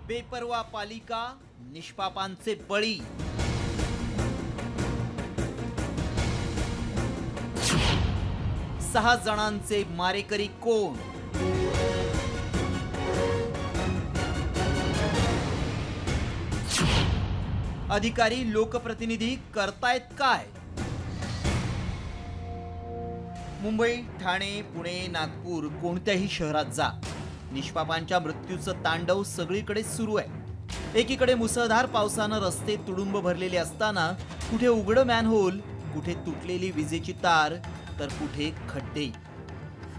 बेपरवा पालिका, निष्पापांचे बळी। सहा जणांचे मारेकरी कोण? अधिकारी लोकप्रतिनिधी करतायत काय? मुंबई, ठाणे, पुणे, नागपूर कोणत्याही शहरात जा, निष्पापांच्या मृत्यूचं तांडव सगळीकडे सुरू आहे। एकीकडे मुसळधार पावसानं रस्ते तुडुंब भरलेले असताना कुठे उघडं मॅनहोल, कुठे तुटलेली विजेची तार, तर कुठे खड्डे।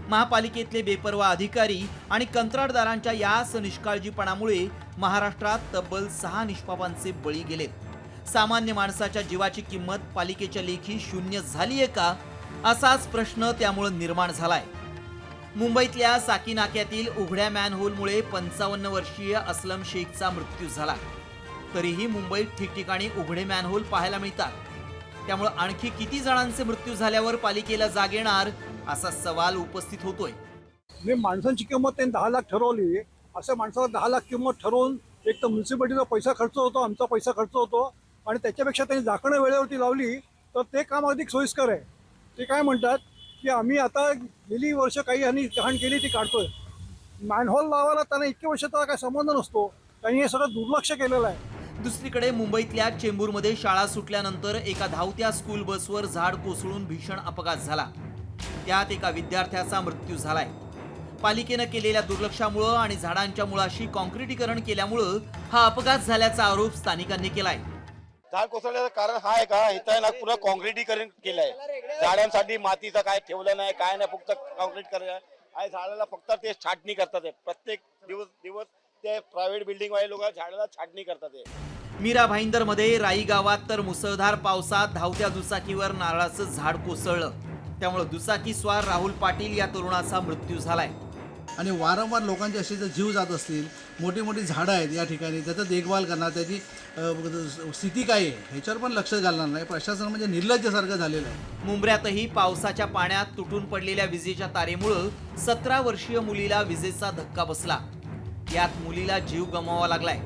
महापालिकेतले बेपरवा अधिकारी आणि कंत्राटदारांच्या याच निष्काळजीपणामुळे महाराष्ट्रात तब्बल 6 निष्पापांचे बळी गेलेत। सामान्य माणसाच्या जीवाची किंमत पालिकेच्या लेखी शून्य झालीये का, असाच प्रश्न त्यामुळे निर्माण झालाय। मुंबईतल्या साकी नाक्यातील उघड्या मॅनहोलमुळे 55 वर्षीय असलम शेखचा मृत्यू झाला। तरीही मुंबईत ठिकठिकाणी उघडे मॅनहोल पाहायला मिळतात। त्यामुळे आणखी किती जणांचे मृत्यू झाल्यावर पालिकेला जाग येणार, असा सवाल उपस्थित होतोय। माणसांची किंमत त्यांनी 10 लाख ठरवली, अशा माणसाला 10 लाख किंमत ठरवून एक तर म्युन्सिपालिटीचा पैसा खर्च होतो, आमचा पैसा खर्च होतो, आणि त्याच्यापेक्षा त्यांनी झाकणं वेळेवरती लावली तर ते काम अधिक सोयीस्कर आहे। ते काय म्हणतात की आम्ही आता गेली वर्ष काही यांनी घाण केली ती काढतोय, मॅनहोल लावायला त्यांना इतके वर्षाचा काय संबंध नसतो, त्यांनी हे सगळं दुर्लक्ष केलेलं आहे। दुसरीकडे मुंबईतल्या चेंबूरमध्ये शाळा सुटल्यानंतर एका धावत्या स्कूल बसवर झाड कोसळून भीषण अपघात झाला। त्यात एका विद्यार्थ्याचा मृत्यू झालाय। पालिकेनं केलेल्या दुर्लक्षामुळे आणि झाडांच्या मुळाशी कॉन्क्रिटीकरण केल्यामुळे हा अपघात झाल्याचा आरोप स्थानिकांनी केलाय। झाड कोसळण्याचं कारण हा आहे का, इथं ना पुरा कॉन्क्रिटीकरण केलंय, झाडांसाठी मातीचं काय ठेवलं नाही, काय नाही, फक्त कॉन्क्रीट करायचं आहे। झाडाला फक्त ते छाटणी करतात, प्रत्येक दिवस ते प्रायव्हेट बिल्डिंग वाले लोक झाडाला छाटणी करतात। मीरा भाईंदरमध्ये राई गावात तर मुसळधार पावसात धावत्या दुचाकीवर नारळाचं झाड कोसळलं, त्यामुळे दुचाकी स्वार राहुल पाटील या तरुणाचा मृत्यू झालाय। आणि वारंवार लोकांचे असे जर जीव जात असतील, मोठी मोठी झाडं आहेत या ठिकाणी, त्याचं देखभाल करणार, त्याची स्थिती काय आहे ह्याच्यावर पण लक्ष घालणार नाही। प्रशासन म्हणजे निर्लज्जसारखं झालेलं आहे। मुंबऱ्यातही पावसाच्या पाण्यात तुटून पडलेल्या विजेच्या तारेमुळे 17 वर्षीय मुलीला विजेचा धक्का बसला। यात मुलीला जीव गमवावा लागलाय।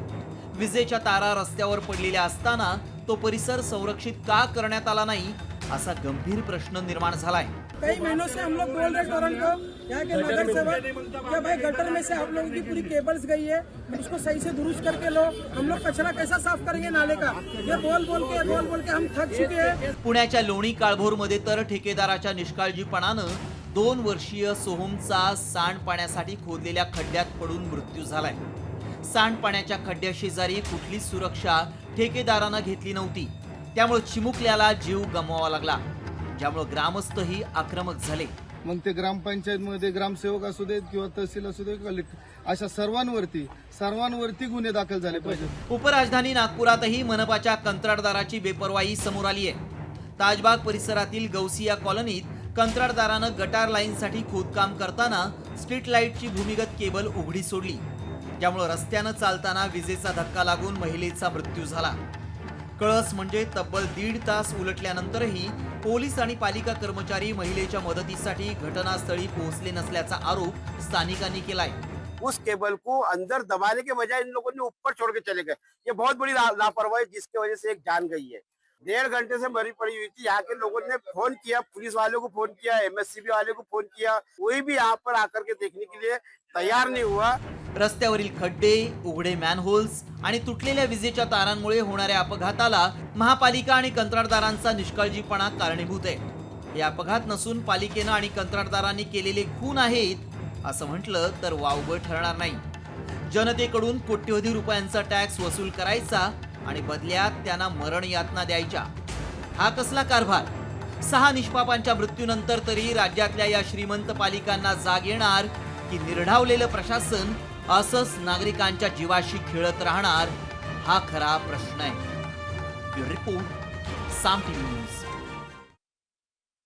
विजेच्या तारा रस्त्यावर पडलेल्या असताना तो परिसर संरक्षित का करण्यात आला नहीं, असा गंभीर प्रश्न निर्माण झालाय। कई महीनों से हम लोग बोल रहे हैं यहाँ के नगर सेवक कि भाई गटर में से आप लोगों की पूरी केबल्स गई है, उसको सही से दुरुस्त करके लो, हम लोग कचरा कैसा साफ करेंगे नाले का। ये बोल बोल के हम थक चुके हैं। पुण्याच्या लोणी काळभोरमध्ये तर ठेकेदाराच्या निष्काळजीपणानं 2 वर्षीय सोहमचा सांडपाण्यासाठी खोदलेल्या खड्ड्यात पडून मृत्यू झालाय। सांडपाण्याच्या खड्ड्याशेजारी कुठलीच सुरक्षा ठेकेदारानं घेतली नव्हती, त्यामुळे चिमुकल्याला जीव गमवावा लागला, ज्यामुळे ग्रामस्थही आक्रमक झाले। मग ते ग्रामपंचायतमध्ये ग्रामसेवक असू देत किंवा तहसील असू दे, अशा सर्वांवरती गुन्हे दाखल झाले पाहिजे। उपराजधानी नागपुरातही मनपाच्या कंत्राटदाराची बेपरवाई समोर आली आहे। ताजबाग परिसरातील गौसिया कॉलनीत कंत्राटदारानं गटार लाईनसाठी खोदकाम करताना स्ट्रीट लाईटची भूमिगत केबल उघडी सोडली, ज्यामुळे रस्त्यानं चालताना विजेचा धक्का लागून महिलेचा मृत्यू झाला। कळस म्हणजे तब्बल 1.5 तास उलटल्यानंतरही पोलीस आणि पालिका कर्मचारी महिलेच्या मदतीसाठी घटनास्थळी पोहोचले नसल्याचा आरोप स्थानिकांनी केलाय। उस केबल को अंदर दबाने के बजाय इन लोगों ने ऊपर छोड़ के चले गए। ये बहुत बड़ी लापरवाही, जिसकी वजह से एक जान गई है। 1.5 घंटे से मरी पड़ी हुई थी। यहाँ के लोगों ने फोन किया, पुलिस वालों को फोन किया, MSCB वाले को फोन किया, कोई भी यहाँ पर आकर के देखने के लिए तैयार नहीं हुआ। रस्त्यावरील खड्डे, उघडे मॅनहोल्स आणि तुटलेल्या विजेच्या तारांमुळे होणाऱ्या अपघाताला महापालिका आणि कंत्राटदारांचा निष्काळजीपणा कारणीभूत आहे। हे अपघात नसून पालिकेनं आणि कंत्राटदारांनी केलेले खून आहेत असं म्हटलं तर वावगं ठरणार नाही। जनतेकडून कोट्यवधी रुपयांचा टॅक्स वसूल करायचा आणि बदल्यात त्यांना मरण यातना द्यायच्या, हा कसला कारभार? 6 निष्पापांच्या मृत्यूनंतर तरी राज्यातल्या या श्रीमंत पालिकांना जाग येणार की निर्ढावलेलं प्रशासन असंच नागरिकांच्या जीवाशी खेळत राहणार, हा खरा प्रश्न आहे। ब्युरो रिपोर्ट, साम टीव्ही न्यूज।